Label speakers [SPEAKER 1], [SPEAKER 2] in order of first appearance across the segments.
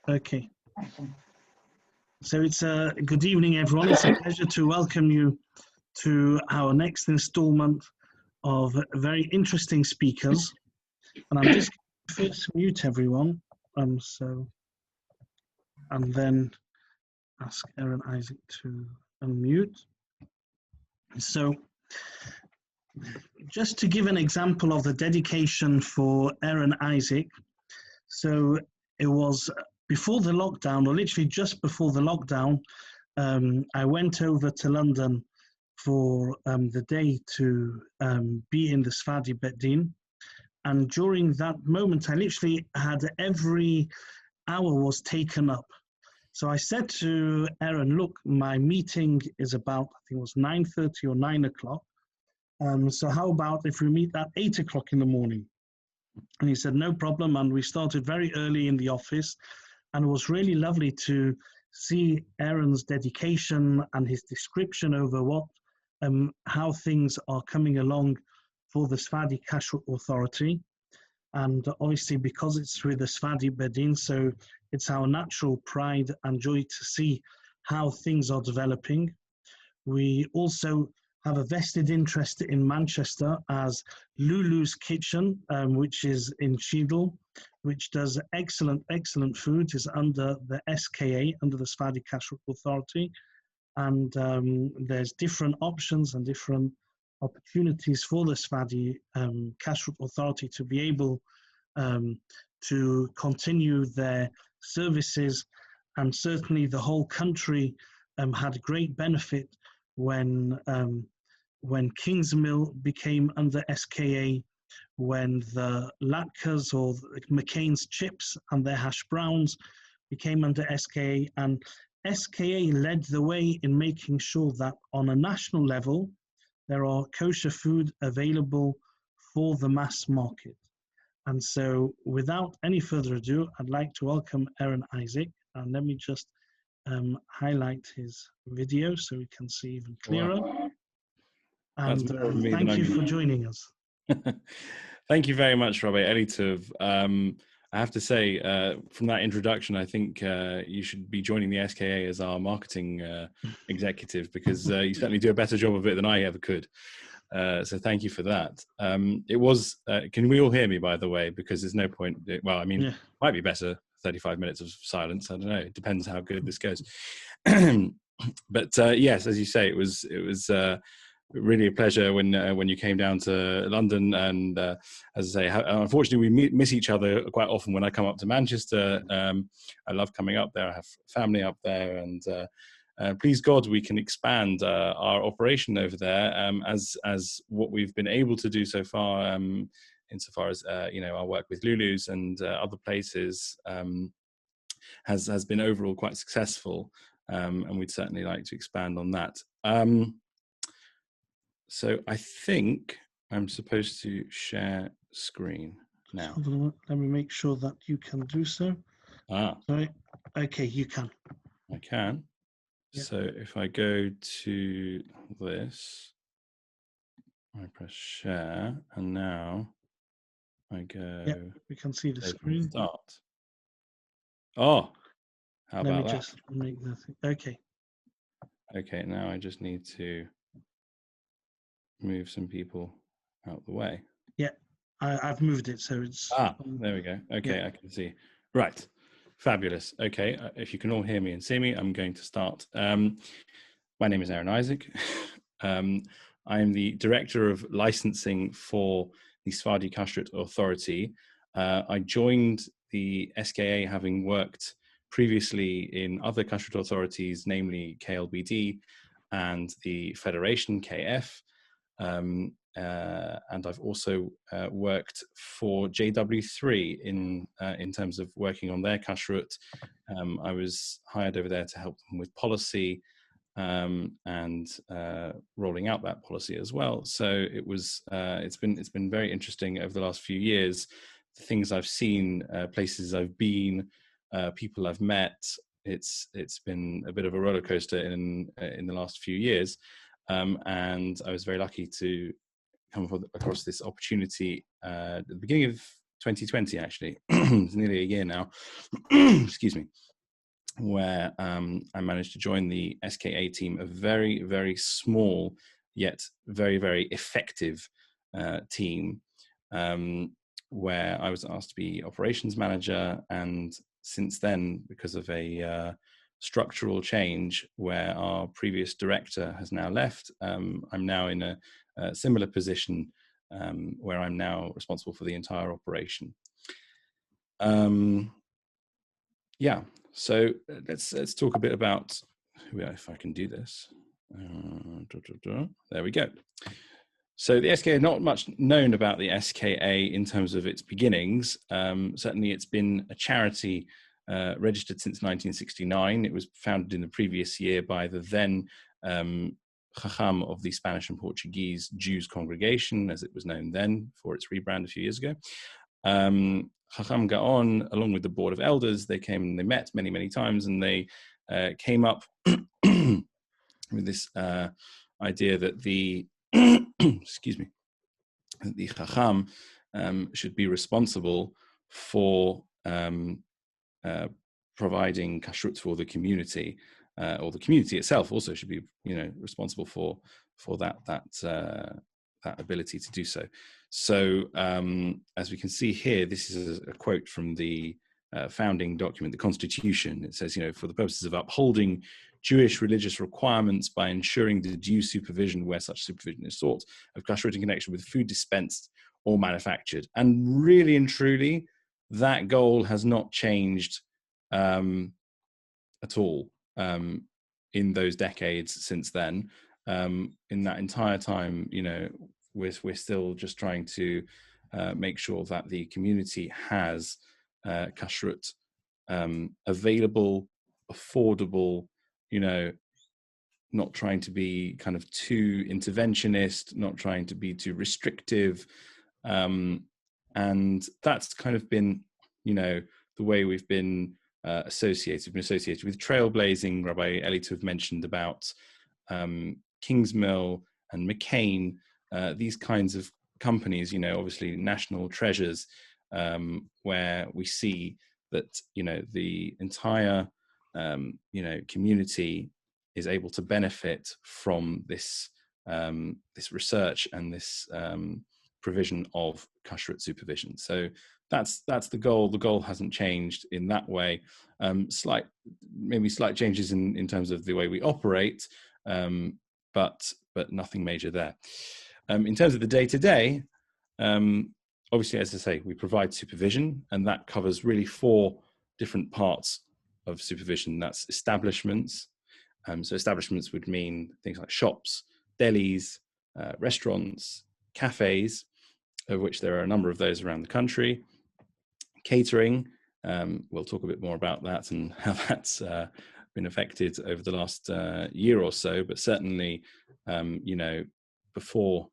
[SPEAKER 1] Okay. So it's a good evening, everyone. It's a pleasure to welcome you to our next installment of very interesting speakers. And I'm just going to first mute everyone. And then ask Aaron Isaac to unmute. So just to give an example of the dedication for Aaron Isaac. So it was before the lockdown, or literally just before the lockdown, I went over to London for the day to be in the Sfadi Bet Din. And during that moment, I literally had every hour was taken up. So I said to Aaron, look, my meeting is about, I think it was 9:30 or 9 o'clock. So how about if we meet at 8 o'clock in the morning? And he said, no problem. And we started very early in the office. And it was really lovely to see Aaron's dedication and his description over how things are coming along for the Sfadi Kashrut Authority. And obviously, because it's through the Sfadi Bet Din, so it's our natural pride and joy to see how things are developing. We also have a vested interest in Manchester as Lulu's Kitchen, which is in Cheadle, which does excellent food, is under the SKA, under the Sfadi Kashrut Authority. And there's different options and different opportunities for the Sfadi Kashrut Authority to be able to continue their services. And certainly the whole country had great benefit when Kingsmill became under SKA, when the Latkes or McCain's chips and their hash browns became under SKA, and SKA led the way in making sure that on a national level there are kosher food available for the mass market. And so without any further ado, I'd like to welcome Aaron Isaac, and let me just highlight his video so we can see even clearer.
[SPEAKER 2] Wow.
[SPEAKER 1] And thank you for joining us.
[SPEAKER 2] Thank you very much, Robbie. Elitov. I have to say, from that introduction, I think you should be joining the SKA as our marketing executive, because you certainly do a better job of it than I ever could. So thank you for that. It was, can we all hear me, by the way? Because there's no point, well, I mean, yeah. Might be better 35 minutes of silence. I don't know. It depends how good this goes. But yes, as you say, it was really a pleasure when you came down to London. And as I say, unfortunately, we miss each other quite often when I come up to Manchester. I love coming up there. I have family up there, and please God, we can expand our operation over there as what we've been able to do so far, insofar as our work with Lulu's and other places has been overall quite successful, and we'd certainly like to expand on that. So I think I'm supposed to share screen now.
[SPEAKER 1] Let me make sure that you can do so. Sorry. Okay, you can.
[SPEAKER 2] I can. Yeah. So if I go to this, I press share, and now I go.
[SPEAKER 1] Yeah, we can see the screen.
[SPEAKER 2] Start. Oh, how about that?
[SPEAKER 1] Let me just make that. Okay.
[SPEAKER 2] Okay, now I just need to move some people out the way.
[SPEAKER 1] Yeah, I've moved it, so it's...
[SPEAKER 2] there we go. Okay, yeah. I can see. Right, fabulous. Okay, if you can all hear me and see me, I'm going to start. My name is Aaron Isaac. I'm the Director of Licensing for the Sfadi Kashrut Authority. I joined the SKA having worked previously in other Kashrut authorities, namely KLBD and the Federation, KF. And I've also worked for JW3 in terms of working on their kashrut. I was hired over there to help them with policy and rolling out that policy as well. So it's been very interesting over the last few years. The things I've seen, places I've been, people I've met. It's been a bit of a roller coaster in the last few years. And I was very lucky to come across this opportunity at the beginning of 2020, actually. It's nearly a year now. Excuse me. Where I managed to join the SKA team, a very, very small yet very, very effective team, where I was asked to be operations manager. And since then, because of a structural change where our previous director has now left, I'm now in a similar position where I'm now responsible for the entire operation. Yeah, so let's talk a bit about, if I can do this. There we go. So the SKA, not much known about the SKA in terms of its beginnings. Certainly it's been a charity registered since 1969. It was founded in the previous year by the then Chacham of the Spanish and Portuguese Jews congregation, as it was known then, before its rebrand a few years ago. Chacham Gaon, along with the board of elders, they came and they met many, many times, and they came up with this idea that the excuse me, the Chacham should be responsible for providing kashrut for the community, or the community itself also should be, responsible for that ability to do so. So as we can see here, this is a quote from the founding document, the Constitution. It says, for the purposes of upholding Jewish religious requirements by ensuring the due supervision, where such supervision is sought, of kashrut in connection with food dispensed or manufactured. And really and truly, that goal has not changed at all in those decades since then. In that entire time, we're still just trying to make sure that the community has kashrut available, affordable, not trying to be kind of too interventionist, not trying to be too restrictive. And that's kind of been, the way we've been associated with trailblazing. Rabbi Eli Tov mentioned about Kingsmill and McCain, these kinds of companies, obviously national treasures, where we see that, the entire, community is able to benefit from this, this research and this provision of kashrut supervision. So that's the goal. The goal hasn't changed in that way. Maybe slight changes in terms of the way we operate, but nothing major there. In terms of the day-to-day, obviously, as I say, we provide supervision, and that covers really 4 different parts of supervision. That's establishments. So establishments would mean things like shops, delis, restaurants, cafes, of which there are a number of those around the country. Catering, we'll talk a bit more about that and how that's been affected over the last year or so, but certainly, before,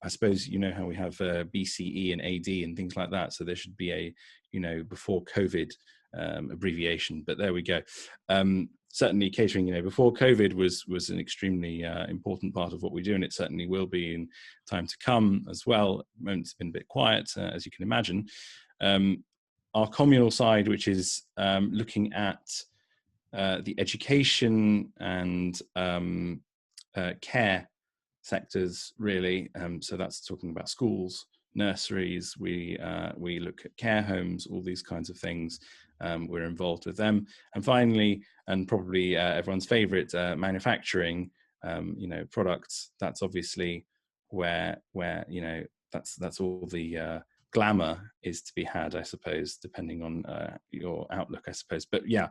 [SPEAKER 2] I suppose how we have BCE and AD and things like that, so there should be a, before COVID abbreviation, but there we go. Certainly catering, before COVID was an extremely important part of what we do, and it certainly will be in time to come as well. At the moment, it's been a bit quiet, as you can imagine. Our communal side, which is looking at the education and care sectors, really. So that's talking about schools, nurseries. We look at care homes, all these kinds of things. We're involved with them. And finally, and probably everyone's favorite, manufacturing, products. That's obviously where that's all the glamour is to be had, I suppose, depending on your outlook, I suppose. But yeah,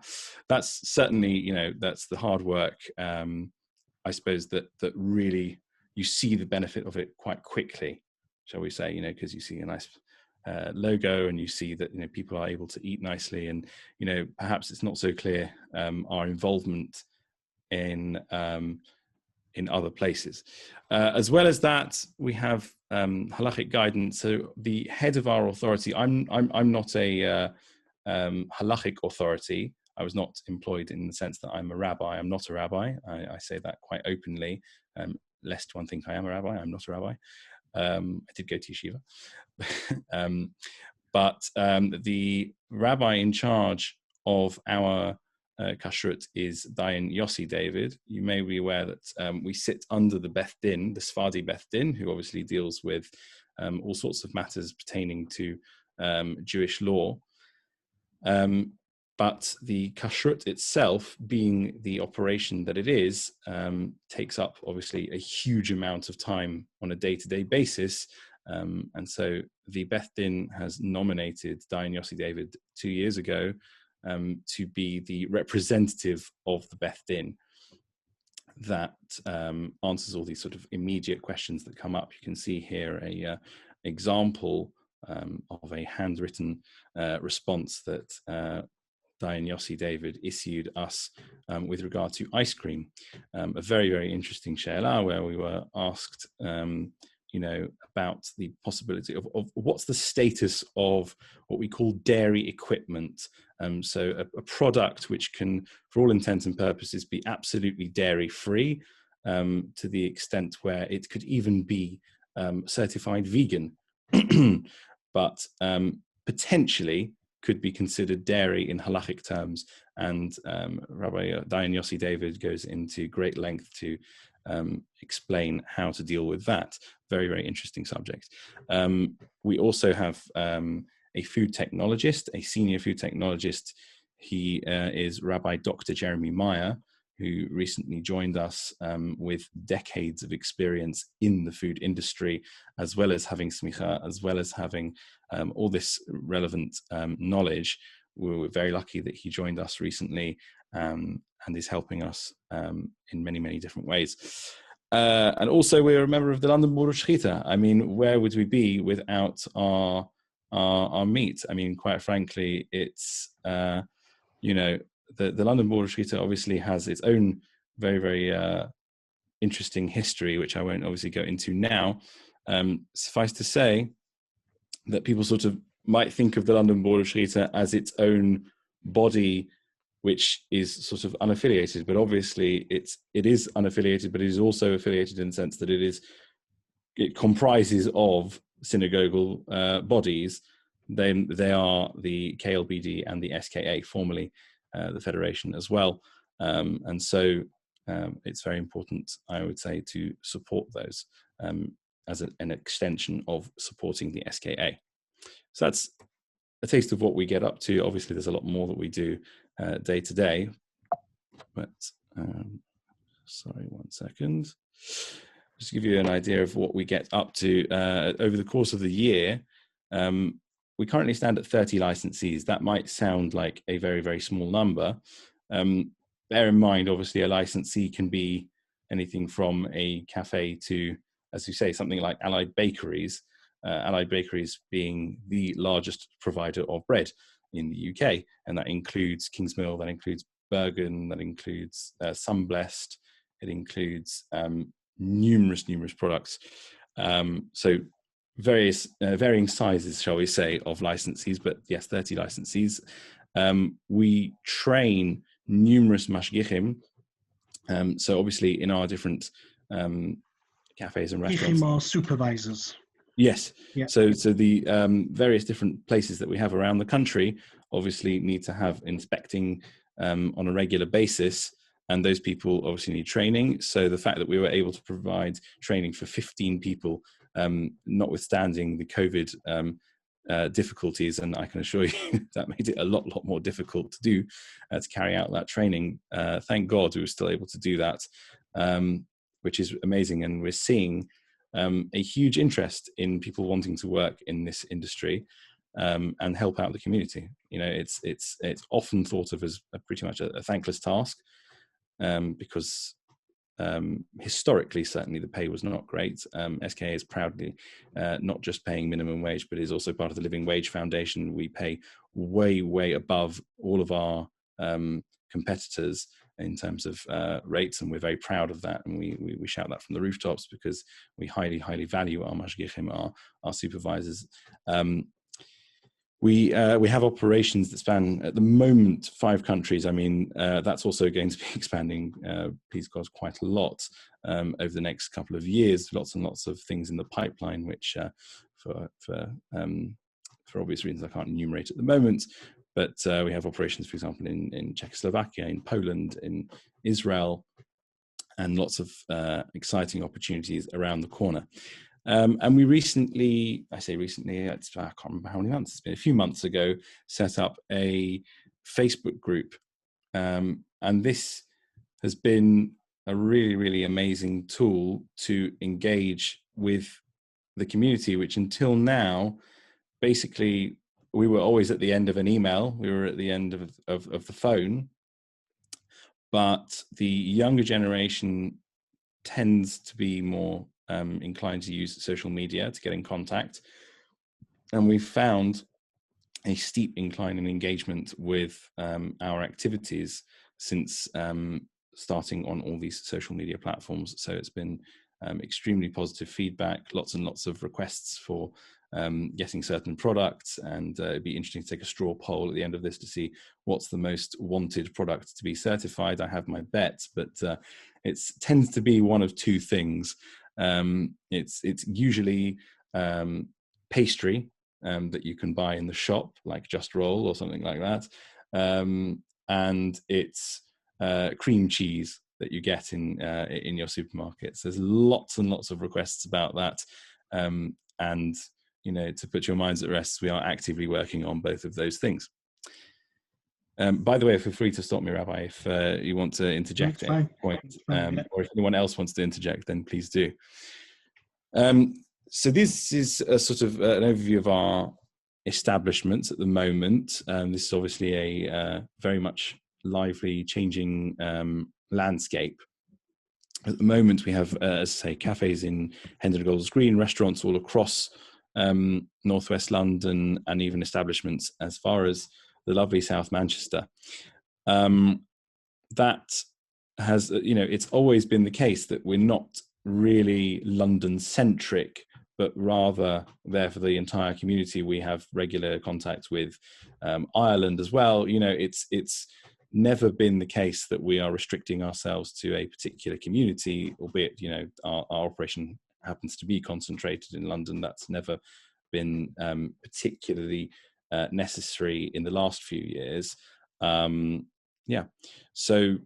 [SPEAKER 2] that's certainly, that's the hard work, I suppose, that really you see the benefit of it quite quickly, shall we say, because you see a nice logo, and you see that people are able to eat nicely, and perhaps it's not so clear our involvement in other places. As well as that, we have halachic guidance. So the head of our authority, I'm not a halachic authority. I was not employed in the sense that I'm a rabbi. I'm not a rabbi. I say that quite openly, lest one think I am a rabbi. I'm not a rabbi. I did go to yeshiva. But the rabbi in charge of our kashrut is Dayan Yossi David. You may be aware that we sit under the Beth Din, the Sephardi Beth Din, who obviously deals with all sorts of matters pertaining to Jewish law. But the kashrut itself, being the operation that it is, takes up obviously a huge amount of time on a day-to-day basis. And so the Beth Din has nominated Dayan Yossi David 2 years ago to be the representative of the Beth Din that answers all these sort of immediate questions that come up. You can see here a example of a handwritten response that Dayan Yossi David issued us with regard to ice cream. A very, very interesting she'elah where we were asked about the possibility of what's the status of what we call dairy equipment. So a product which can, for all intents and purposes, be absolutely dairy free, to the extent where it could even be certified vegan, but potentially could be considered dairy in halachic terms. And Rabbi Dayan Yossi David goes into great length to explain how to deal with that. Very, very interesting subject. We also have a food technologist, a senior food technologist. He is Rabbi Dr. Jeremy Meyer, who recently joined us with decades of experience in the food industry, as well as having smicha, as well as having all this relevant knowledge. We were very lucky that he joined us recently and is helping us in many, many different ways. And also we're a member of the London Board of Shechita. I mean, where would we be without our meet? I mean, quite frankly, it's, the London Board of Shechita obviously has its own very, very interesting history, which I won't obviously go into now. Suffice to say that people sort of might think of the London Board of Shechita as its own body, which is sort of unaffiliated, but obviously it is unaffiliated, but it is also affiliated in the sense that it comprises of synagogal bodies. Then they are the KLBD and the SKA, formerly the Federation as well. And so it's very important, I would say, to support those as an extension of supporting the SKA. So that's a taste of what we get up to. Obviously, there's a lot more that we do day to day, but sorry, 1 second. Just to give you an idea of what we get up to over the course of the year. We currently stand at 30 licensees. That might sound like a very, very small number. Bear in mind, obviously, a licensee can be anything from a cafe to, as you say, something like Allied Bakeries. Allied Bakeries being the largest provider of bread in the UK, and that includes Kingsmill, that includes Bergen, that includes Sunblessed, it includes numerous products. So various varying sizes, shall we say, of licensees, but yes, 30 licensees. We train numerous mashgichim. So obviously in our different cafes and restaurants.
[SPEAKER 1] Mashgichim are supervisors.
[SPEAKER 2] Yes.
[SPEAKER 1] Yeah.
[SPEAKER 2] So the various different places that we have around the country obviously need to have inspecting on a regular basis, and those people obviously need training. So the fact that we were able to provide training for 15 people, notwithstanding the COVID difficulties, and I can assure you that made it a lot more difficult to do, to carry out that training. Thank God we were still able to do that, which is amazing. And we're seeing a huge interest in people wanting to work in this industry and help out the community. You know, it's often thought of as pretty much a thankless task because historically, certainly the pay was not great. SKA is proudly not just paying minimum wage, but is also part of the Living Wage Foundation. We pay way above all of our competitors in terms of rates, and we're very proud of that, and we shout that from the rooftops because we highly value our mashgichim, our supervisors. We have operations that span at the moment 5 countries. I mean, that's also going to be expanding, please God, quite a lot over the next couple of years. Lots and lots of things in the pipeline, which for obvious reasons I can't enumerate at the moment. But we have operations, for example, in Czechoslovakia, in Poland, in Israel, and lots of exciting opportunities around the corner. And we recently, I can't remember how many months, it's been a few months ago, set up a Facebook group. And this has been a really, really amazing tool to engage with the community, which until now, basically, we were always at the end of an email, we were at the end of the phone, but the younger generation tends to be more inclined to use social media to get in contact. And we've found a steep incline in engagement with our activities since starting on all these social media platforms. So it's been extremely positive feedback, lots and lots of requests for getting certain products, and it'd be interesting to take a straw poll at the end of this to see what's the most wanted product to be certified. I have my bets, but it tends to be one of 2 things. It's usually pastry that you can buy in the shop, like Just Roll or something like that, and it's cream cheese that you get in your supermarkets. There's lots and lots of requests about that, and to put your minds at rest, we are actively working on both of those things. By the way, feel free to stop me, Rabbi, if you want to interject at any point, or if anyone else wants to interject, then please do. So this is a sort of an overview of our establishments at the moment. This is obviously a very much lively, changing landscape. At the moment, we have, as I say, cafes in Hendon Golders Green, restaurants all across northwest London, and even establishments as far as the lovely South Manchester. That has, it's always been the case that we're not really London-centric, but rather there for the entire community. We have regular contact with Ireland as well. It's never been the case that we are restricting ourselves to a particular community, albeit, our operation happens to be concentrated in London. That's never been particularly necessary in the last few years. So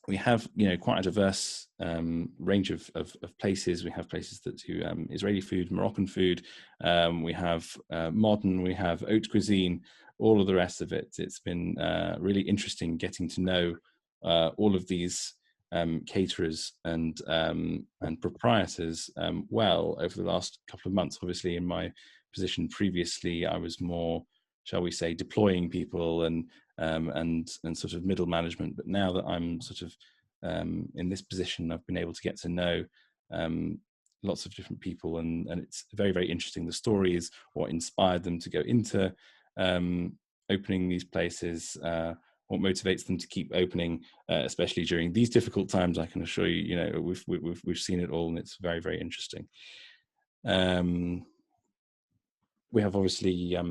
[SPEAKER 2] we have, quite a diverse range of places. We have places that do Israeli food, Moroccan food. We have modern, we have haute cuisine, all of the rest of it. It's been really interesting getting to know all of these caterers and proprietors well over the last couple of months. Obviously, in my position previously, I was more, shall we say, deploying people and sort of middle management. But now that I'm sort of in this position, I've been able to get to know lots of different people, and it's very, very interesting. The stories, what inspired them to go into opening these places, what motivates them to keep opening, especially during these difficult times. I can assure you, we've seen it all, and it's very, very interesting. We have obviously a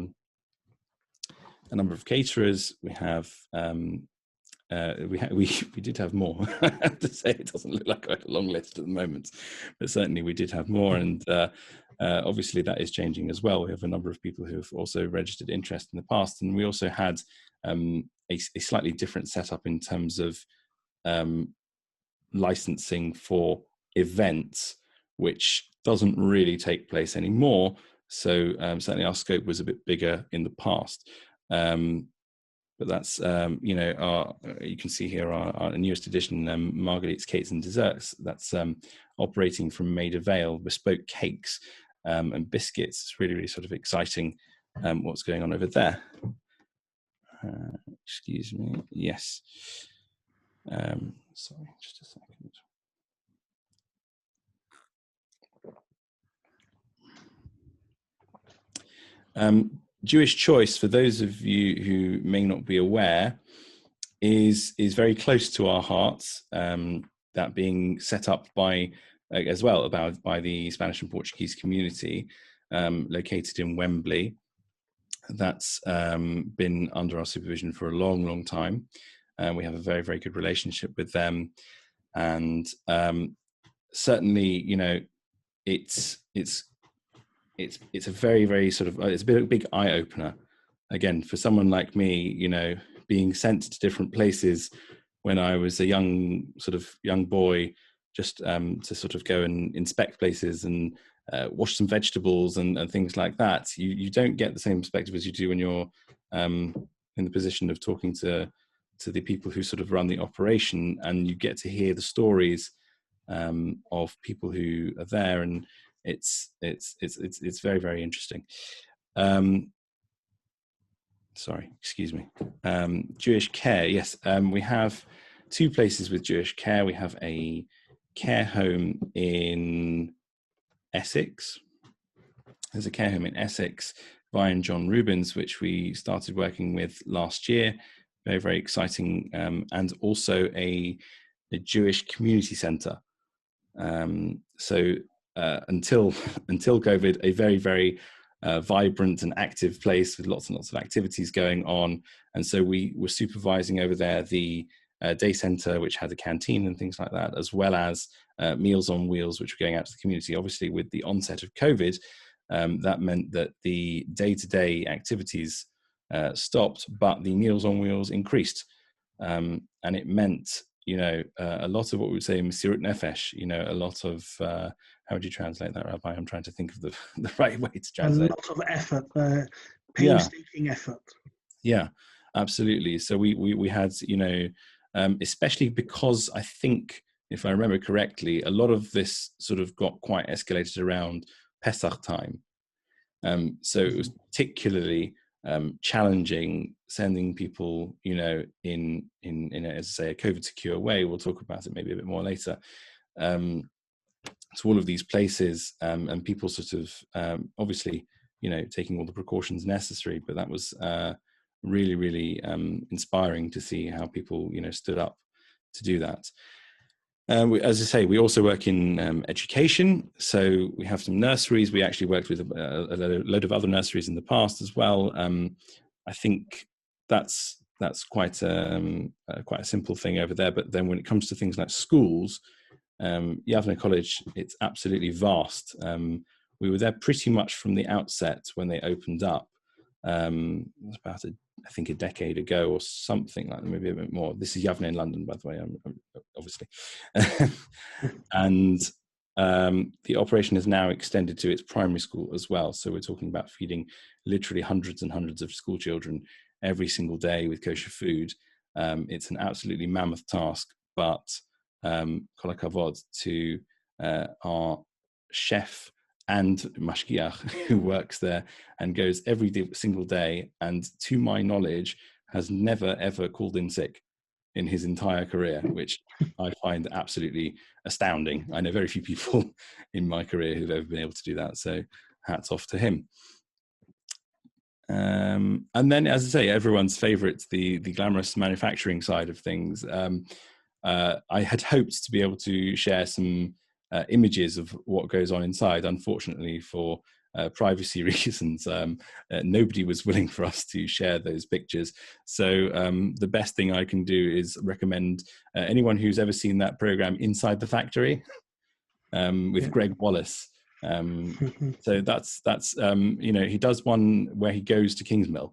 [SPEAKER 2] number of caterers. We have we did have more. I have to say, it doesn't look like quite a long list at the moment, but certainly we did have more, and obviously that is changing as well. We have a number of people who have also registered interest in the past, and we also had a slightly different setup in terms of licensing for events, which doesn't really take place anymore. So certainly our scope was a bit bigger in the past. But that's, you can see here our newest edition, Marguerite's Cakes and Desserts. That's operating from Maida Vale, bespoke cakes and biscuits. It's really, really sort of exciting what's going on over there. Excuse me. Yes. Sorry, just a second. Jewish Choice, for those of you who may not be aware, is very close to our hearts. That being set up by the Spanish and Portuguese community, located in Wembley. that's been under our supervision for a long, long time. We have a very, very good relationship with them, and certainly, it's a very, very sort of, it's a big eye opener. Again, for someone like me, being sent to different places when I was a young boy, just to sort of go and inspect places and wash some vegetables and things like that. You don't get the same perspective as you do when you're in the position of talking to the people who sort of run the operation, and you get to hear the stories of people who are there, and it's very, very interesting. Sorry, excuse me. Jewish care, yes. We have two places with Jewish care. We have a care home in Essex. There's a care home in Essex by and John Rubens, which we started working with last year. Very, very exciting. And also a Jewish community centre. So until COVID, a very, very vibrant and active place with lots and lots of activities going on. And so we were supervising over there the day centre, which had a canteen and things like that, as well as Meals on Wheels, which were going out to the community. Obviously, with the onset of COVID, that meant that the day-to-day activities stopped, but the Meals on Wheels increased. And it meant, a lot of what we would say Mesirut Nefesh, a lot of, how would you translate that, Rabbi? I'm trying to think of the right way to translate.
[SPEAKER 1] A lot of effort, painstaking effort.
[SPEAKER 2] Yeah, absolutely. So we had, especially because I think, if I remember correctly, a lot of this sort of got quite escalated around Pesach time. So it was particularly challenging sending people, in as I say, a COVID secure way. We'll talk about it maybe a bit more later. To all of these places, and people sort of obviously, taking all the precautions necessary. But that was really, really inspiring to see how people, stood up to do that. As I say, we also work in education. So we have some nurseries. We actually worked with a load of other nurseries in the past as well. I think that's quite a simple thing over there. But then when it comes to things like schools, Yavne College, it's absolutely vast. We were there pretty much from the outset when they opened up. It was about I think a decade ago or something like that, maybe a bit more. This is Yavne in London, by the way, obviously. And the operation is now extended to its primary school as well. So we're talking about feeding literally hundreds and hundreds of school children every single day with kosher food. It's an absolutely mammoth task, but kol hakavod to our chef and mashgiach who works there and goes every single day, and to my knowledge has never ever called in sick in his entire career, which I find absolutely astounding. I know very few people in my career who've ever been able to do that, so hats off to him. And then, as I say, everyone's favorite, the glamorous manufacturing side of things. I had hoped to be able to share some images of what goes on inside. Unfortunately, for privacy reasons, nobody was willing for us to share those pictures. So the best thing I can do is recommend anyone who's ever seen that program Inside the Factory with Greg Wallace. So that's he does one where he goes to Kingsmill.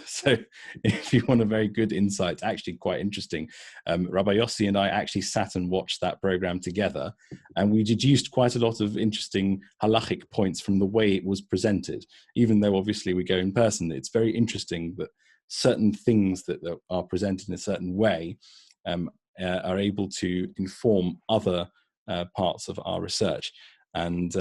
[SPEAKER 2] So if you want a very good insight, actually quite interesting, Rabbi Yossi and I actually sat and watched that program together, and we deduced quite a lot of interesting halachic points from the way it was presented. Even though obviously we go in person, it's very interesting that certain things that are presented in a certain way are able to inform other parts of our research. And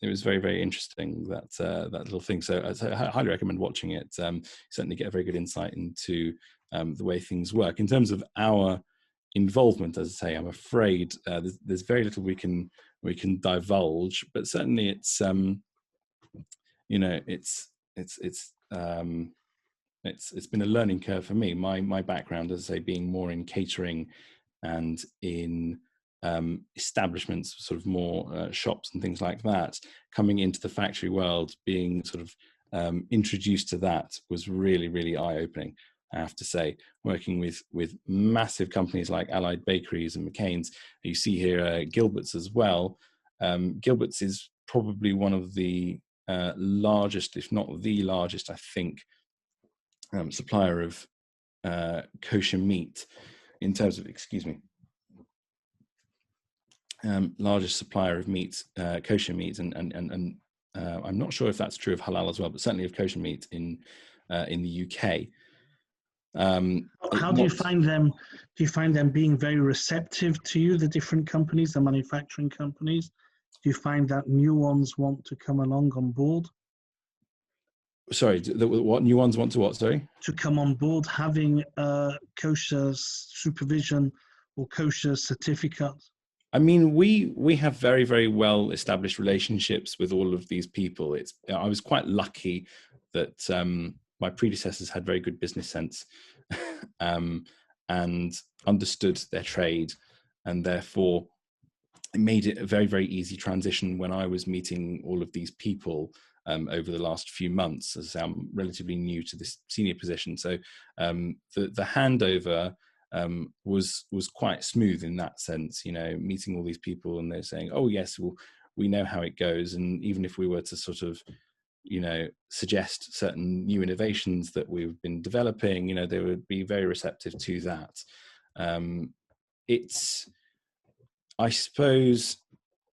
[SPEAKER 2] it was very, very interesting, that little thing. So I highly recommend watching it. Certainly get a very good insight into the way things work. In terms of our involvement, as I say, I'm afraid there's very little we can divulge. But certainly, it's it's been a learning curve for me. My background, as I say, being more in catering and in establishments, sort of more shops and things like that, coming into the factory world, being sort of introduced to that was really, really eye-opening, I have to say, working with massive companies like Allied Bakeries and McCain's. You see here Gilbert's as well. Gilbert's is probably one of the largest, if not the largest, I think, supplier of kosher meat in terms of, excuse me, largest supplier of meat, kosher meat, and I'm not sure if that's true of halal as well, but certainly of kosher meat in the UK.
[SPEAKER 1] How do you find them? Do you find them being very receptive to you, the different companies, the manufacturing companies? Do you find that new ones want to come along on board?
[SPEAKER 2] Sorry, what new ones want to what? Sorry,
[SPEAKER 1] to come on board, having kosher supervision or kosher certificate?
[SPEAKER 2] I mean, we have very, very well established relationships with all of these people. I was quite lucky that my predecessors had very good business sense and understood their trade, and therefore it made it a very, very easy transition when I was meeting all of these people over the last few months, as I'm relatively new to this senior position. So the handover was quite smooth in that sense, you know, meeting all these people and they're saying, oh yes, well, we know how it goes. And even if we were to sort of, you know, suggest certain new innovations that we've been developing, you know, they would be very receptive to that. It's, I suppose,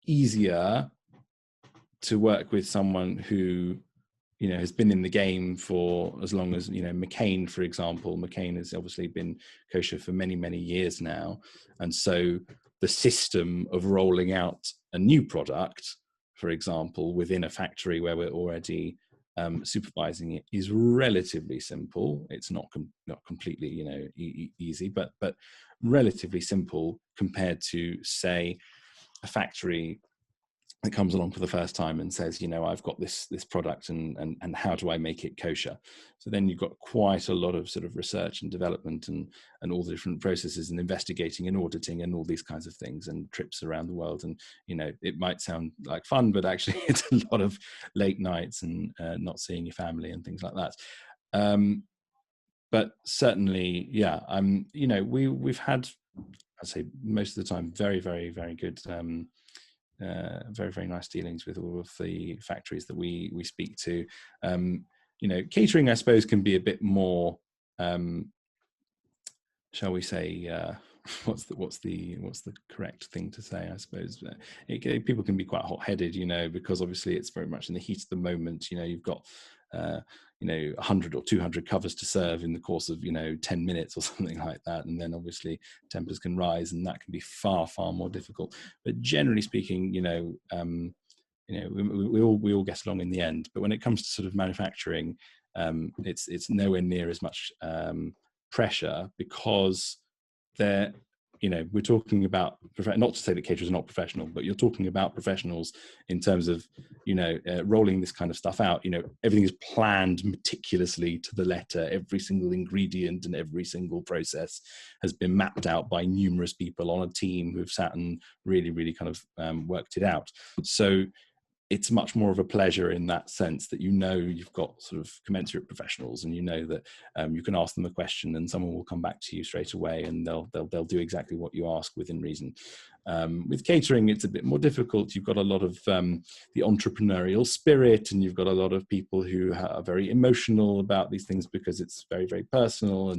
[SPEAKER 2] easier to work with someone who, you know, has been in the game for as long as, you know, McCain, for example. McCain has obviously been kosher for many, many years now. And so the system of rolling out a new product, for example, within a factory where we're already supervising it is relatively simple. It's not completely, you know, easy, but relatively simple compared to, say, a factory that comes along for the first time and says, you know, I've got this product and how do I make it kosher? So then you've got quite a lot of sort of research and development and all the different processes and investigating and auditing and all these kinds of things and trips around the world. And, you know, it might sound like fun, but actually it's a lot of late nights and not seeing your family and things like that. But certainly, yeah, you know, we've had, I'd say most of the time, very, very, very good very, very nice dealings with all of the factories that we speak to. You know, catering, I suppose, can be a bit more, shall we say, what's the correct thing to say? I suppose people can be quite hot-headed, you know, because obviously it's very much in the heat of the moment. You know, you've got you know, 100 or 200 covers to serve in the course of, you know, 10 minutes or something like that. And then obviously tempers can rise and that can be far, far more difficult. But generally speaking, you know, we all get along in the end. But when it comes to sort of manufacturing, it's nowhere near as much pressure because they're, you know, we're talking about, not to say that caterers are not professional, but you're talking about professionals in terms of, you know, rolling this kind of stuff out. You know, everything is planned meticulously to the letter. Every single ingredient and every single process has been mapped out by numerous people on a team who've sat and really, really kind of worked it out. So it's much more of a pleasure in that sense that, you know, you've got sort of commensurate professionals and you know that you can ask them a question and someone will come back to you straight away and they'll do exactly what you ask within reason. With catering, it's a bit more difficult. You've got a lot of the entrepreneurial spirit and you've got a lot of people who are very emotional about these things because it's very, very personal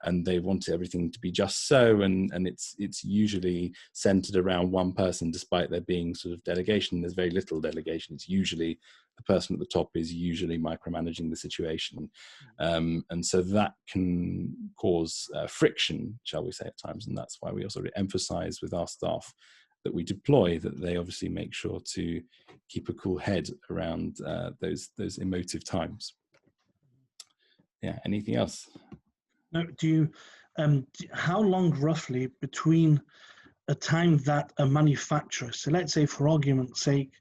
[SPEAKER 2] and they want everything to be just so. And it's usually centered around one person, despite there being sort of delegation. There's very little delegation. It's usually the person at the top is usually micromanaging the situation. And so that can cause friction, shall we say, at times. And that's why we also emphasize with our staff that we deploy that they obviously make sure to keep a cool head around those emotive times. Yeah, anything else?
[SPEAKER 1] No, how long roughly between a time that a manufacturer, so let's say for argument's sake,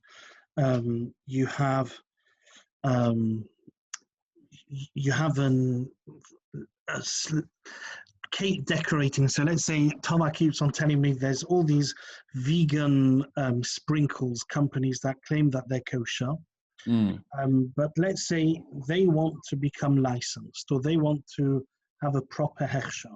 [SPEAKER 1] you have cake decorating. So let's say Tama keeps on telling me there's all these vegan sprinkles companies that claim that they're kosher. But let's say they want to become licensed, or they want to have a proper hechsher.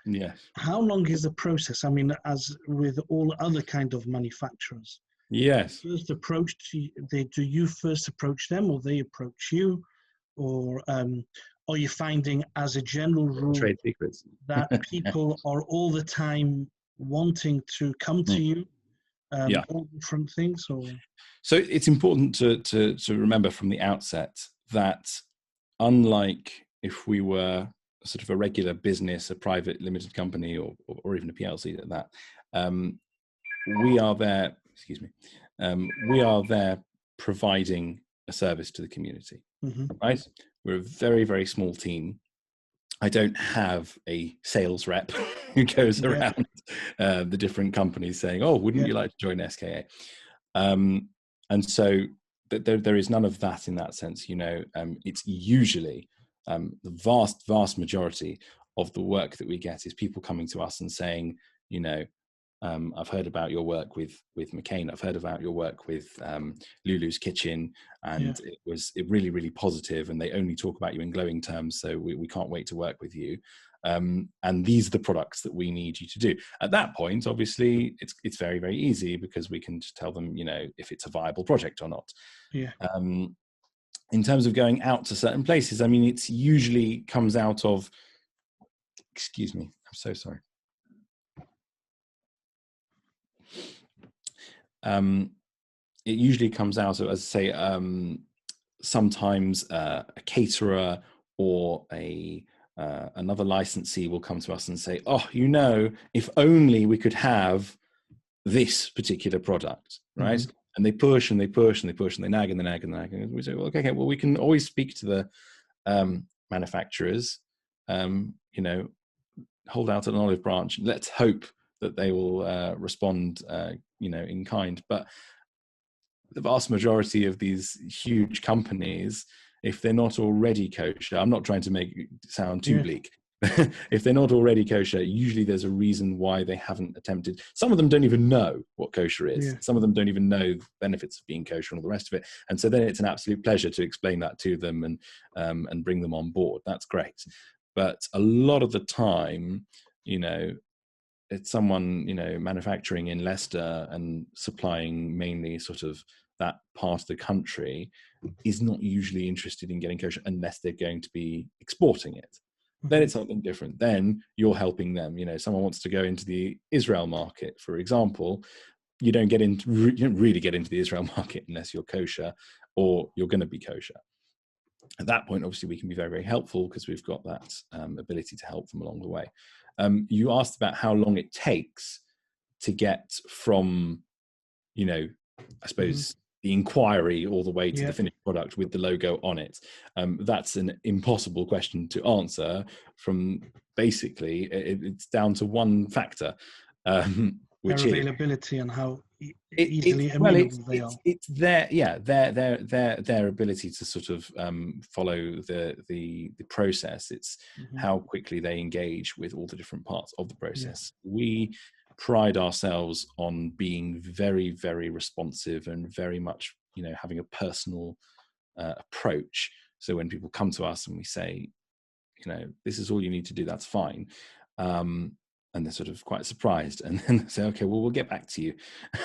[SPEAKER 2] Yes.
[SPEAKER 1] How long is the process? I mean, as with all other kind of manufacturers.
[SPEAKER 2] Yes.
[SPEAKER 1] First approach, do you first approach them, or they approach you, or are you finding, as a general rule,
[SPEAKER 2] Trade secrets,
[SPEAKER 1] that people are all the time wanting to come to you?
[SPEAKER 2] Yeah.
[SPEAKER 1] All different things, or
[SPEAKER 2] so it's important to remember from the outset that, unlike if we were sort of a regular business, a private limited company, or even a PLC at that, we are there. Excuse me. We are there providing a service to the community. Right? We're a very, very small team. I don't have a sales rep who goes around the different companies saying, "Oh, wouldn't you like to join SKA?" And so there is none of that in that sense. It's usually the vast majority of the work that we get is people coming to us and saying, I've heard about your work with McCain. I've heard about your work with Lulu's Kitchen, and it was really, really positive, and they only talk about you in glowing terms, so we can't wait to work with you. And these are the products that we need you to do. At that point, obviously, it's very, very easy, because we can just tell them, if it's a viable project or not. In terms of going out to certain places, I mean, it's usually comes out of, excuse me, I'm so sorry. It usually comes out of, as I say, sometimes a caterer or another licensee will come to us and say, "Oh, if only we could have this particular product," right? And they push and they push and they push and they nag and they nag and they nag. And we say, "Well, okay, well, we can always speak to the manufacturers, hold out an olive branch. Let's hope that they will respond, in kind." But the vast majority of these huge companies, if they're not already kosher, I'm not trying to make it sound too bleak. If they're not already kosher, usually there's a reason why they haven't attempted. Some of them don't even know what kosher is. Some of them don't even know the benefits of being kosher and all the rest of it. And so then it's an absolute pleasure to explain that to them and bring them on board. That's great. But a lot of the time, it's someone, manufacturing in Leicester and supplying mainly sort of that part of the country is not usually interested in getting kosher unless they're going to be exporting it. Then it's something different. Then you're helping them. Someone wants to go into the Israel market, for example. You don't really get into the Israel market unless you're kosher or you're going to be kosher. At that point, obviously, we can be very, very helpful because we've got that ability to help them along the way. You asked about how long it takes to get from, I suppose, the inquiry all the way to the finished product with the logo on it. That's an impossible question to answer. From basically, it's down to one factor, which
[SPEAKER 1] their availability and how easily amenable they are.
[SPEAKER 2] It's their ability to sort of follow the process. It's how quickly they engage with all the different parts of the process. We pride ourselves on being very, very responsive and very much, having a personal approach. So when people come to us and we say, this is all you need to do, that's fine. And they're sort of quite surprised, and then they say, "Okay, well, we'll get back to you."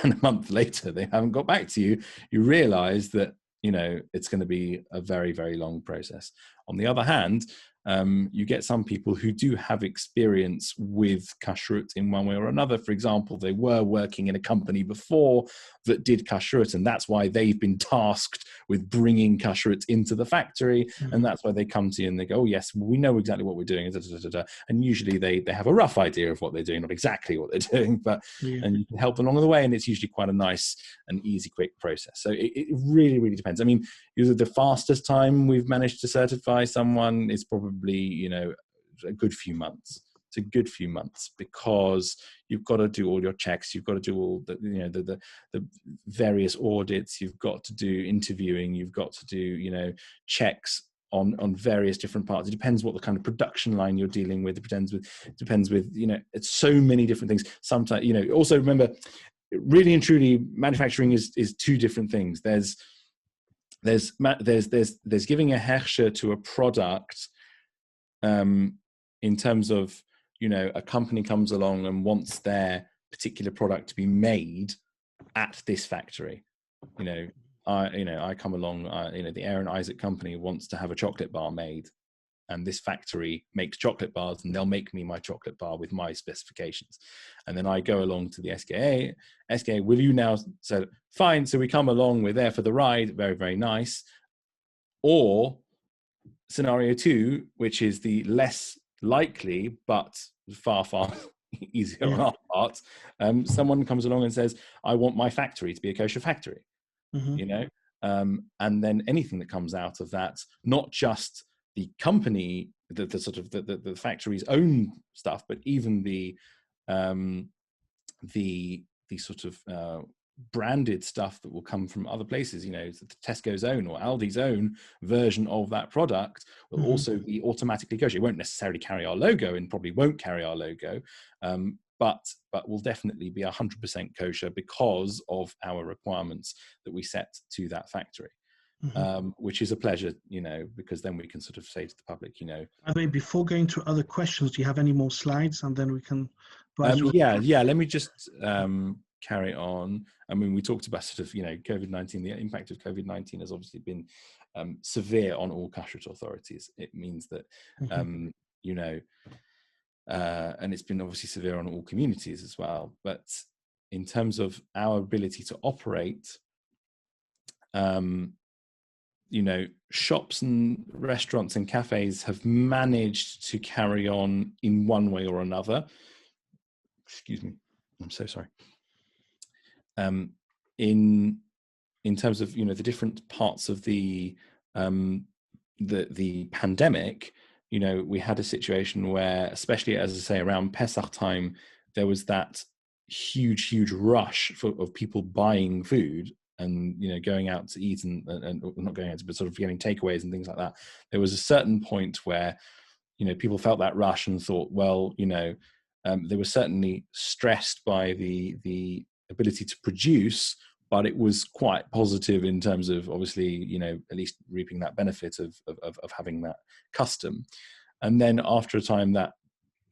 [SPEAKER 2] And a month later, they haven't got back to you. You realize that, it's going to be a very, very long process. On the other hand, you get some people who do have experience with kashrut in one way or another. For example, they were working in a company before that did kashrut, and that's why they've been tasked with bringing kashrut into the factory. And that's why they come to you and they go, "Oh, yes, we know exactly what we're doing." And usually they have a rough idea of what they're doing, not exactly what they're doing, but and you can help them along the way. And it's usually quite a nice and easy, quick process. So it really, really depends. I mean, the fastest time we've managed to certify someone is probably, a good few months. It's a good few months because you've got to do all your checks. You've got to do all the various audits. You've got to do interviewing. You've got to do, checks on various different parts. It depends what the kind of production line you're dealing with. It depends with, it's so many different things. Sometimes, also remember, really and truly, manufacturing is two different things. There's there's giving a hechsher to a product, in terms of, a company comes along and wants their particular product to be made at this factory. I come along, the Aaron Isaac company wants to have a chocolate bar made, and this factory makes chocolate bars, and they'll make me my chocolate bar with my specifications. And then I go along to the SKA. SKA, will you now? So fine. So we come along, we're there for the ride. Very, very nice. Or scenario 2, which is the less likely, but far, far easier on our part. Someone comes along and says, I want my factory to be a kosher factory, and then anything that comes out of that, not just the company, the sort of the factory's own stuff, but even the sort of branded stuff that will come from other places, the Tesco's own or Aldi's own version of that product will also be automatically kosher. It won't necessarily carry our logo, and probably won't carry our logo, but will definitely be 100% kosher because of our requirements that we set to that factory. Which is a pleasure, because then we can sort of say to the public,
[SPEAKER 1] I mean, before going to other questions, do you have any more slides? And then we can.
[SPEAKER 2] Let me just carry on. I mean, we talked about sort of, COVID-19. The impact of COVID-19 has obviously been severe on all kashrut authorities. It means that, and it's been obviously severe on all communities as well. But in terms of our ability to operate, shops and restaurants and cafes have managed to carry on in one way or another. Excuse me, I'm so sorry. In terms of the different parts of the pandemic, we had a situation where, especially as I say around Pesach time, there was that huge rush of people buying food and going out to eat and not going out to, but sort of getting takeaways and things like that. There was a certain point where people felt that rush and thought, well, they were certainly stressed by the ability to produce, but it was quite positive in terms of obviously at least reaping that benefit of having that custom. And then after a time that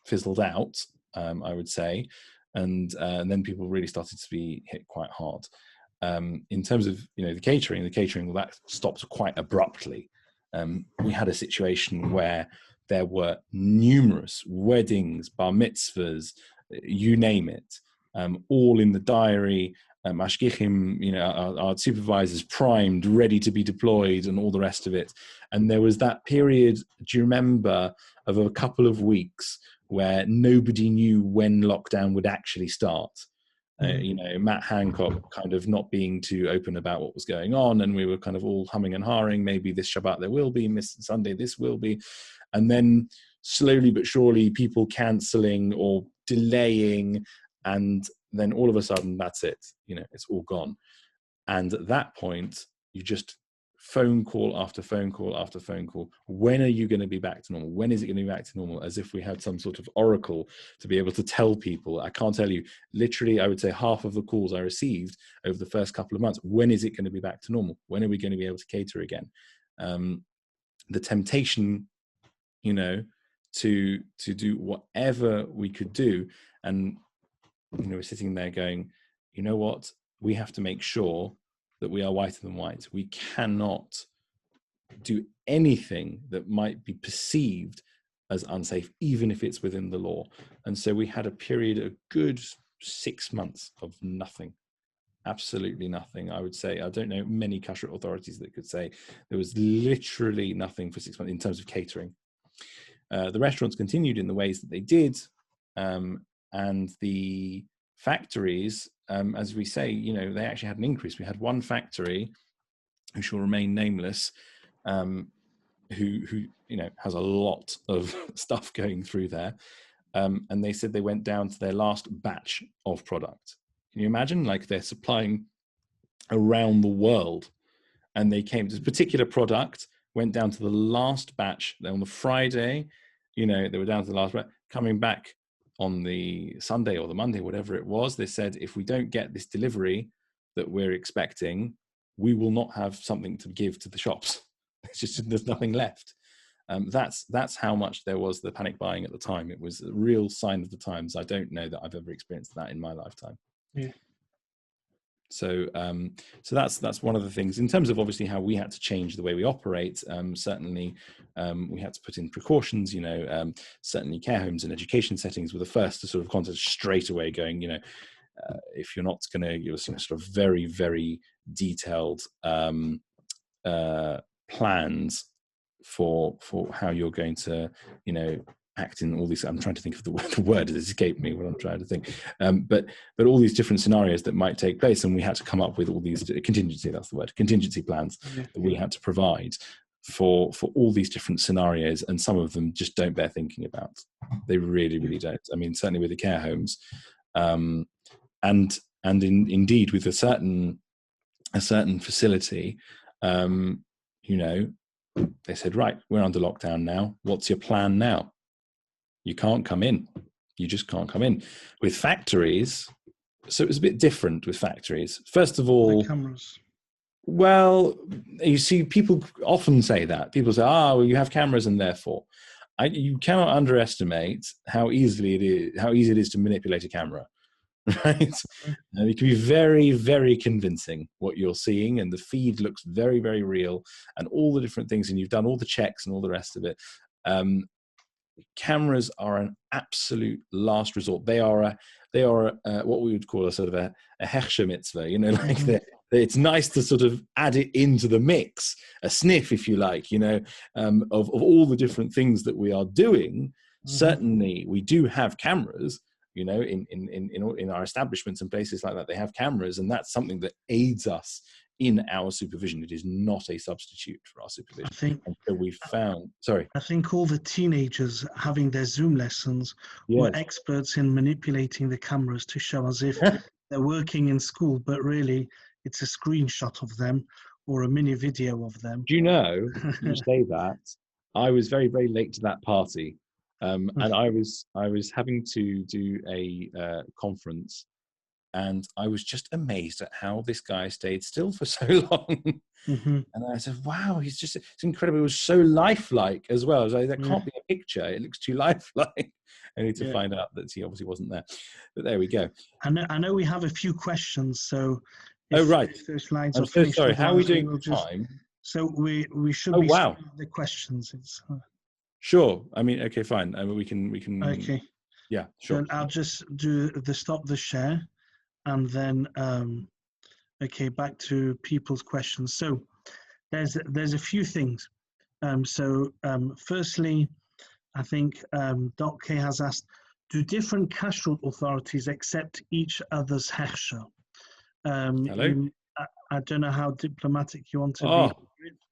[SPEAKER 2] fizzled out, I would say, and then people really started to be hit quite hard. In terms of the catering, well, that stopped quite abruptly. We had a situation where there were numerous weddings, bar mitzvahs, you name it, all in the diary. Mashgichim, our supervisors primed, ready to be deployed, and all the rest of it. And there was that period, do you remember, of a couple of weeks where nobody knew when lockdown would actually start. Matt Hancock kind of not being too open about what was going on, and we were kind of all humming and hawing, maybe this Shabbat there will be, this Sunday this will be, and then slowly but surely people cancelling or delaying, and then all of a sudden that's it, it's all gone. And at that point, you just phone call after phone call after phone call. When are you going to be back to normal? When is it going to be back to normal? As if we had some sort of oracle to be able to tell people. I can't tell you. Literally, I would say half of the calls I received over the first couple of months. When is it going to be back to normal? When are we going to be able to cater again? The temptation, to do whatever we could do, and we're sitting there going, you know what? We have to make sure that we are whiter than white. We cannot do anything that might be perceived as unsafe, even if it's within the law. And so we had a period, a good 6 months of nothing, absolutely nothing. I would say, I don't know many kashrut authorities that could say there was literally nothing for 6 months in terms of catering. The restaurants continued in the ways that they did, and the factories, as we say, they actually had an increase. We had one factory, who shall remain nameless, who has a lot of stuff going through there, and they said they went down to their last batch of product. Can you imagine? Like, they're supplying around the world, and they came to this particular product, went down to the last batch. Then on the Friday, they were down to the last batch. Coming back on the Sunday or the Monday, whatever it was, they said, if we don't get this delivery that we're expecting, we will not have something to give to the shops. It's just, there's nothing left. That's how much there was the panic buying at the time. It was a real sign of the times. I don't know that I've ever experienced that in my lifetime.
[SPEAKER 1] Yeah.
[SPEAKER 2] So that's one of the things in terms of obviously how we had to change the way we operate. Certainly, we had to put in precautions. Certainly, care homes and education settings were the first to sort of contact straight away, going, if you're not going to give us sort of very, very detailed plans for how you're going to, act in all these. I'm trying to think of the word has escaped me what I'm trying to think. But all these different scenarios that might take place, and we had to come up with all these contingency plans that we had to provide for all these different scenarios, and some of them just don't bear thinking about. They really, really don't. I mean, certainly with the care homes, and indeed with a certain facility, they said, right, we're under lockdown now. What's your plan now? You can't come in. You just can't come in. With factories, so it was a bit different with factories. First of all,
[SPEAKER 1] the cameras.
[SPEAKER 2] Well, you see, people often say that. People say, well, you have cameras and therefore. You cannot underestimate how easy it is to manipulate a camera. Right? It can be very, very convincing what you're seeing, and the feed looks very, very real, and all the different things, and you've done all the checks and all the rest of it. Cameras are an absolute last resort. They are what we would call a sort of a hechsher mitzvah. It's nice to sort of add it into the mix, a sniff, if you like, of all the different things that we are doing. Certainly, we do have cameras. In our establishments and places like that, they have cameras, and that's something that aids us in our supervision. It is not a substitute for our supervision.
[SPEAKER 1] I think all the teenagers having their Zoom lessons were experts in manipulating the cameras to show as if they're working in school, but really it's a screenshot of them or a mini video of them.
[SPEAKER 2] Do you know, you say that, I was very, very late to that party. And I was having to do a conference, and I was just amazed at how this guy stayed still for so long. And I said, wow, it's incredible. It was so lifelike as well. I was like, that can't be a picture. It looks too lifelike. I need to find out that he obviously wasn't there. But there we go.
[SPEAKER 1] I know we have a few questions. So
[SPEAKER 2] if
[SPEAKER 1] those slides
[SPEAKER 2] I'm so sorry. How are we doing with time?
[SPEAKER 1] So we should be the questions.
[SPEAKER 2] Sure. I mean, okay, fine. I mean, we can.
[SPEAKER 1] Okay.
[SPEAKER 2] Yeah, sure.
[SPEAKER 1] So I'll just stop the share, and then back to people's questions. So there's a few things. Firstly, I think Doc K has asked, do different kashrut authorities accept each other's hechsher?
[SPEAKER 2] Hello.
[SPEAKER 1] I don't know how diplomatic you want to be.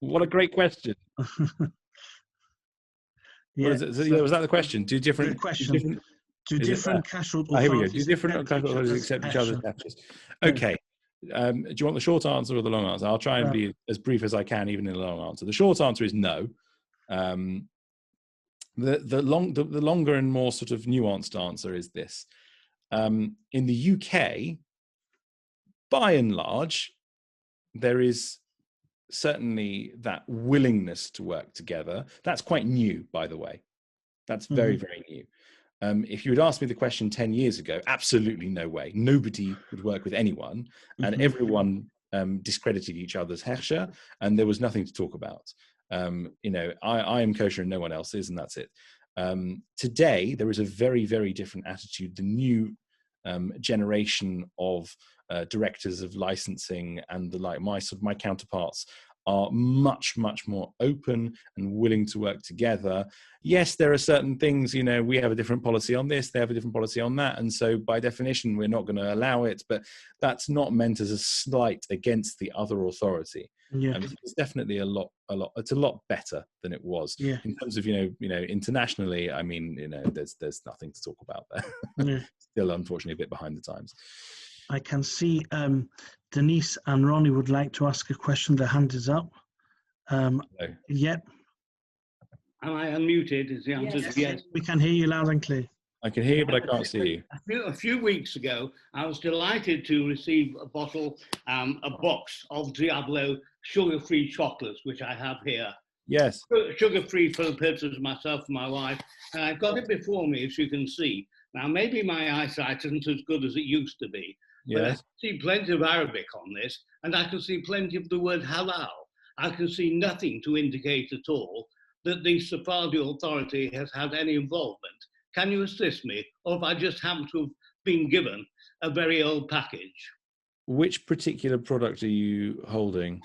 [SPEAKER 2] What a great question. Was that the question? Do different kashrut
[SPEAKER 1] authorities?
[SPEAKER 2] Here we go. Do different kashrut authorities accept each other's hechshers? Okay. Do you want the short answer or the long answer? I'll try and be as brief as I can, even in a long answer. The short answer is no. The longer and more sort of nuanced answer is this. In the UK, by and large, there is certainly that willingness to work together. That's quite new, by the way. That's very, very new. If you had asked me the question 10 years ago, absolutely no way. Nobody would work with anyone, and everyone discredited each other's hechsher, and there was nothing to talk about. I am kosher and no one else is, and that's it. Today, there is a very, very different attitude. The new generation of directors of licensing and the like, my counterparts are much, much more open and willing to work together. Yes, there are certain things, we have a different policy on this, they have a different policy on that, and so by definition we're not going to allow it, but that's not meant as a slight against the other authority. It's definitely a lot it's a lot better than it was. In terms of internationally, I mean, there's nothing to talk about there. Still unfortunately a bit behind the times.
[SPEAKER 1] I can see Denise and Ronnie would like to ask a question. Their hand is up. Yep.
[SPEAKER 3] Am I unmuted? Is the answer yes?
[SPEAKER 1] We can hear you loud and clear.
[SPEAKER 2] I can hear you, but I can't see you.
[SPEAKER 3] A few weeks ago, I was delighted to receive a box of Diablo sugar-free chocolates, which I have here.
[SPEAKER 2] Yes.
[SPEAKER 3] Sugar-free for the purposes of myself and my wife. And I've got it before me, as you can see. Now, maybe my eyesight isn't as good as it used to be, but I
[SPEAKER 2] Yes.
[SPEAKER 3] see plenty of Arabic on this, and I can see plenty of the word halal. I can see nothing to indicate at all that the Sephardi authority has had any involvement. Can you assist me? Or if I just happen to have been given a very old package?
[SPEAKER 2] Which particular product are you holding?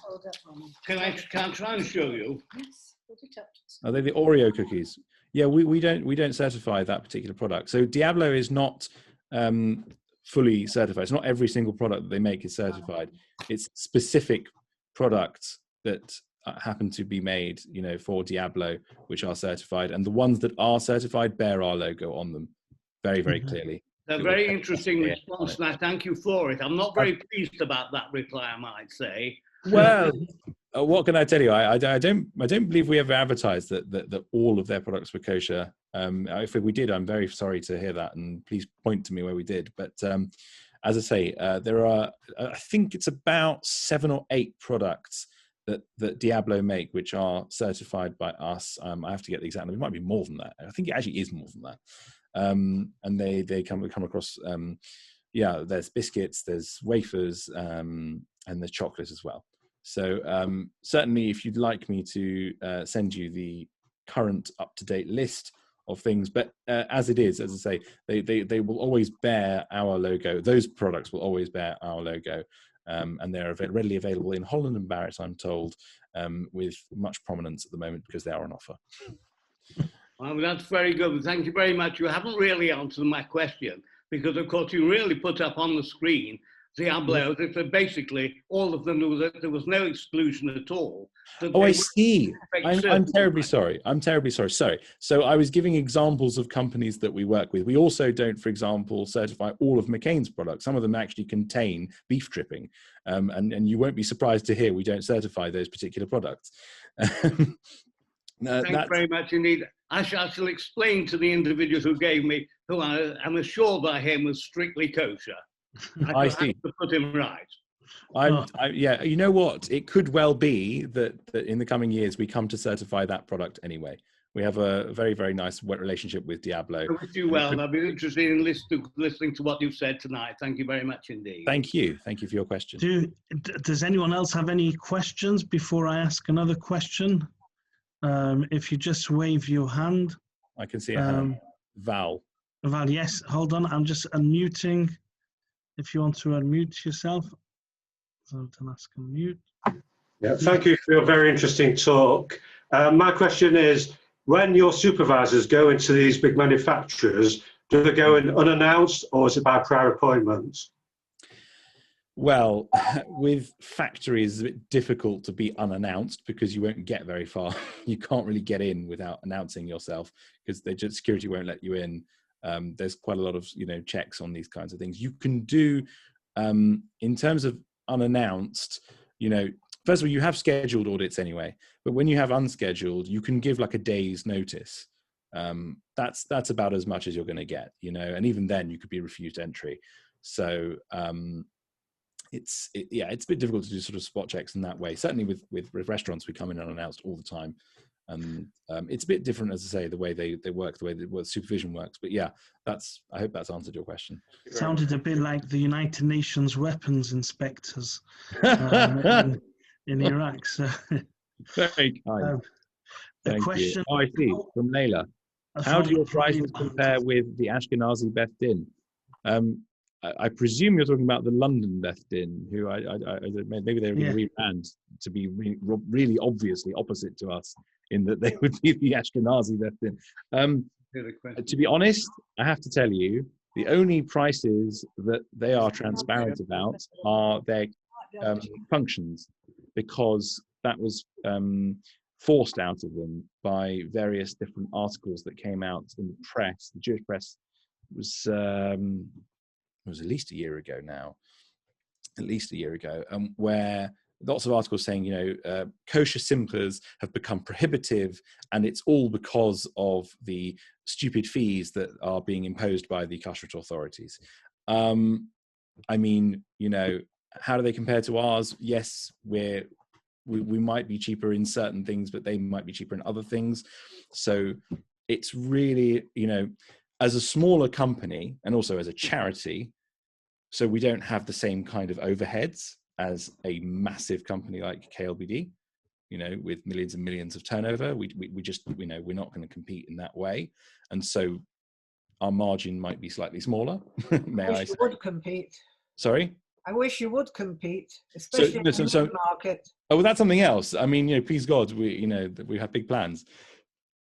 [SPEAKER 3] Can I try and show you?
[SPEAKER 4] Yes, put it up.
[SPEAKER 2] Are they the Oreo cookies? Yeah, we don't certify that particular product. So Diablo is not fully certified. It's not every single product that they make is certified. It's specific products that happen to be made, you know, for Diablo, which are certified, and the ones that are certified bear our logo on them very, very clearly.
[SPEAKER 3] A very interesting response, and I thank you for it. I'm not very pleased about that reply, I might say.
[SPEAKER 2] Well, what can I tell you? I don't believe we ever advertised that all of their products were kosher. If we did, I'm very sorry to hear that, and please point to me where we did. But as I say, there are, I think it's about 7 or 8 products that Diablo make, which are certified by us. I have to get the exact number. It might be more than that. I think it actually is more than that. And they come across, there's biscuits, there's wafers, and there's chocolate as well. So certainly, if you'd like me to send you the current up-to-date list of things, but as it is, as I say, they will always bear our logo. Those products will always bear our logo. And they're readily available in Holland and Barrett, I'm told, with much prominence at the moment because they are on offer.
[SPEAKER 3] Well, that's very good. Thank you very much. You haven't really answered my question because, of course, you really put up on the screen Diablo, that basically all of them knew that there was no exclusion at all.
[SPEAKER 2] Oh, I see. I'm terribly sorry. Sorry. So I was giving examples of companies that we work with. We also don't, for example, certify all of McCain's products. Some of them actually contain beef dripping. And you won't be surprised to hear we don't certify those particular products.
[SPEAKER 3] Thank you very much indeed. I shall explain to the individual who gave me, who I am assured by him was strictly kosher.
[SPEAKER 2] I see.
[SPEAKER 3] To put him right.
[SPEAKER 2] Yeah, you know what? It could well be that in the coming years we come to certify that product anyway. We have a very, very nice relationship with Diablo.
[SPEAKER 3] I wish you well. I'll be interested in listening to what you've said tonight. Thank you very much indeed.
[SPEAKER 2] Thank you. Thank you for your question.
[SPEAKER 1] Does anyone else have any questions before I ask another question? If you just wave your hand.
[SPEAKER 2] I can see a hand. Val,
[SPEAKER 1] yes. Hold on. I'm just unmuting. If you want to unmute yourself, so to ask unmute.
[SPEAKER 5] Yeah, thank you for your very interesting talk. My question is, when your supervisors go into these big manufacturers, do they go in unannounced or is it by prior appointment?
[SPEAKER 2] Well, with factories, it's a bit difficult to be unannounced because you won't get very far. You can't really get in without announcing yourself because security won't let you in. There's quite a lot of checks on these kinds of things. You can do in terms of unannounced. First of all, you have scheduled audits anyway, but when you have unscheduled, you can give like a day's notice. That's about as much as you're going to get, and even then you could be refused entry. So it's a bit difficult to do sort of spot checks in that way. Certainly with restaurants, we come in unannounced all the time. It's a bit different, as I say, the way they work, the way the supervision works. But yeah, I hope that's answered your question.
[SPEAKER 1] It sounded a bit like the United Nations weapons inspectors in Iraq. So.
[SPEAKER 2] Very kind.
[SPEAKER 1] The question.
[SPEAKER 2] Oh, I see. From Layla. How do your prices compare with the Ashkenazi Beth Din? I presume you're talking about the London Beth Din, who maybe they were going to rebrand to be really obviously opposite to us in that they would be the Ashkenazi Beth Din. To be honest, I have to tell you, the only prices that they are transparent about are their functions, because that was forced out of them by various different articles that came out in the press. The Jewish press was at least a year ago now, where lots of articles saying, kosher simplers have become prohibitive, and it's all because of the stupid fees that are being imposed by the kashrut authorities. I mean, how do they compare to ours? Yes, we might be cheaper in certain things, but they might be cheaper in other things. So it's really, as a smaller company and also as a charity, so we don't have the same kind of overheads as a massive company like KLBD, with millions and millions of turnover. We just, we're not going to compete in that way. And so our margin might be slightly smaller.
[SPEAKER 4] I wish you would compete.
[SPEAKER 2] Sorry?
[SPEAKER 4] I wish you would compete, especially in the market.
[SPEAKER 2] Oh, well, that's something else. I mean, please God, we have big plans.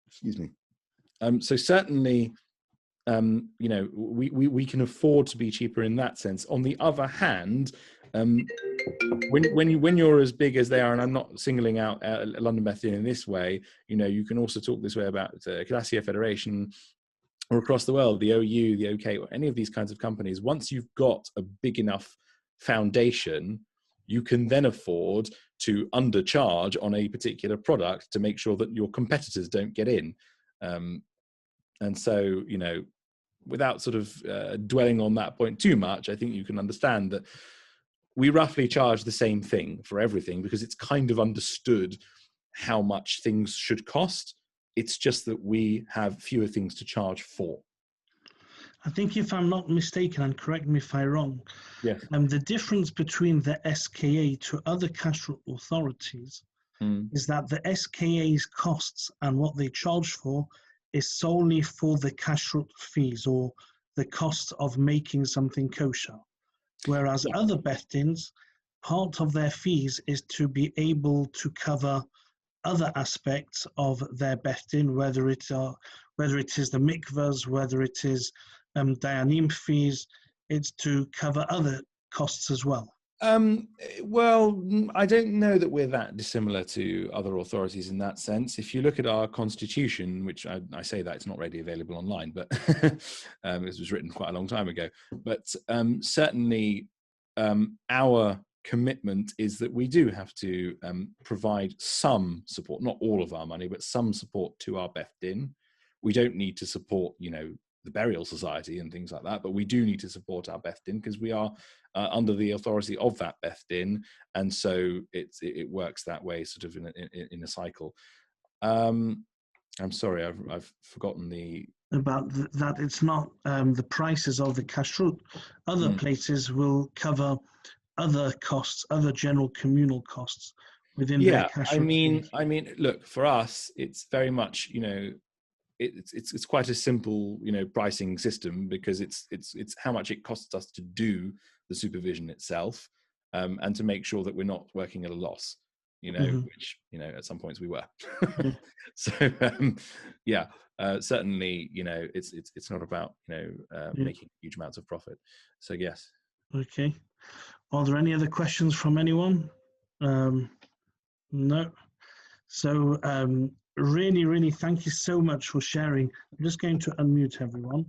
[SPEAKER 2] Excuse me. So certainly, we can afford to be cheaper in that sense. On the other hand, when you're as big as they are, and I'm not singling out London Beth-Din in this way, you can also talk this way about Glacier Federation, or across the world, the OU, the OK, or any of these kinds of companies. Once you've got a big enough foundation, you can then afford to undercharge on a particular product to make sure that your competitors don't get in. And so, without sort of dwelling on that point too much, I think you can understand that we roughly charge the same thing for everything, because it's kind of understood how much things should cost. It's just that we have fewer things to charge for.
[SPEAKER 1] I think, if I'm not mistaken, and correct me if I'm wrong,
[SPEAKER 2] yes.
[SPEAKER 1] The difference between the SKA to other kashrut authorities is that the SKA's costs and what they charge for is solely for the kashrut fees, or the cost of making something kosher. Whereas other Beth-Dins, part of their fees is to be able to cover other aspects of their Beth-Din, whether it is the mikvahs, whether it is dayanim fees. It's to cover other costs as well.
[SPEAKER 2] Well, I don't know that we're that dissimilar to other authorities in that sense. If you look at our constitution, which I say that it's not readily available online, but it was written quite a long time ago. But certainly our commitment is that we do have to provide some support, not all of our money, but some support to our Beth-Din. We don't need to support, the burial society and things like that, but we do need to support our Beth-Din because we are under the authority of that Beth-Din, and so it works that way, sort of in a cycle. I'm sorry, I've forgotten
[SPEAKER 1] about that. It's not the prices of the kashrut. Other places will cover other costs, other general communal costs within their kashrut.
[SPEAKER 2] I mean, look, for us, it's very much, it's quite a simple, pricing system, because it's how much it costs us to do the supervision itself, and to make sure that we're not working at a loss, which, at some points we were. So, certainly, it's not about, making huge amounts of profit. So yes.
[SPEAKER 1] Okay. Are there any other questions from anyone? No. So really thank you so much for sharing. I'm just going to unmute everyone.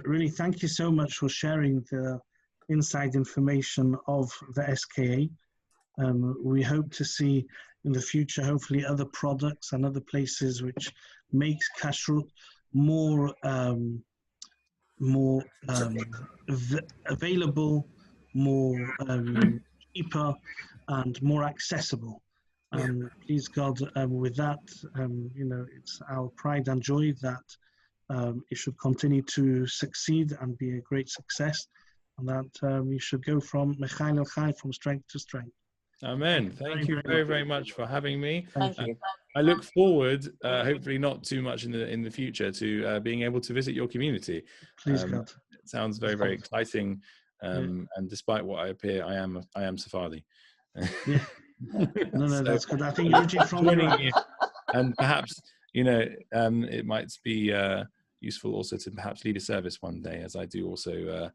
[SPEAKER 1] Really thank you so much for sharing the inside information of the SKA. We hope to see in the future, hopefully, other products and other places which makes kashrut more available, more cheaper, and more accessible. And please God, with that, it's our pride and joy that it should continue to succeed and be a great success, and that we should go from Mechail El Chai, from strength to strength.
[SPEAKER 2] Amen. Thank you very much for having me.
[SPEAKER 1] Thank you.
[SPEAKER 2] I look forward, hopefully not too much in the future, to being able to visit your community.
[SPEAKER 1] Please God.
[SPEAKER 2] It sounds very exciting. And despite what I appear, I am Sephardi.
[SPEAKER 1] Yeah. No, that's good. I think originally from
[SPEAKER 2] you, and perhaps it might be useful also to perhaps lead a service one day, as I do also.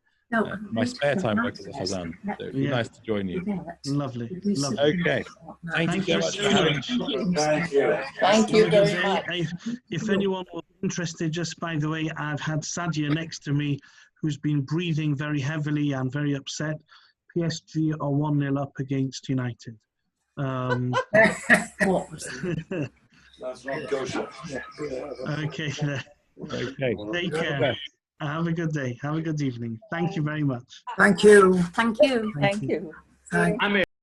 [SPEAKER 2] My spare time work as a Chazan, so it'd be nice to join you.
[SPEAKER 1] Lovely.
[SPEAKER 2] Okay. Thank you so much.
[SPEAKER 4] Thank you very much.
[SPEAKER 1] If anyone was interested, just by the way, I've had Sadia next to me, who's been breathing very heavily and very upset. PSG are 1-0 up against United.
[SPEAKER 6] That's not kosher.
[SPEAKER 1] Okay.
[SPEAKER 2] Okay.
[SPEAKER 1] Take care. Have a good day. Have a good evening. Thank you very much.
[SPEAKER 4] Thank you.
[SPEAKER 7] Thank you.
[SPEAKER 1] Thank you.
[SPEAKER 7] Thank you.
[SPEAKER 4] Thank
[SPEAKER 3] I'm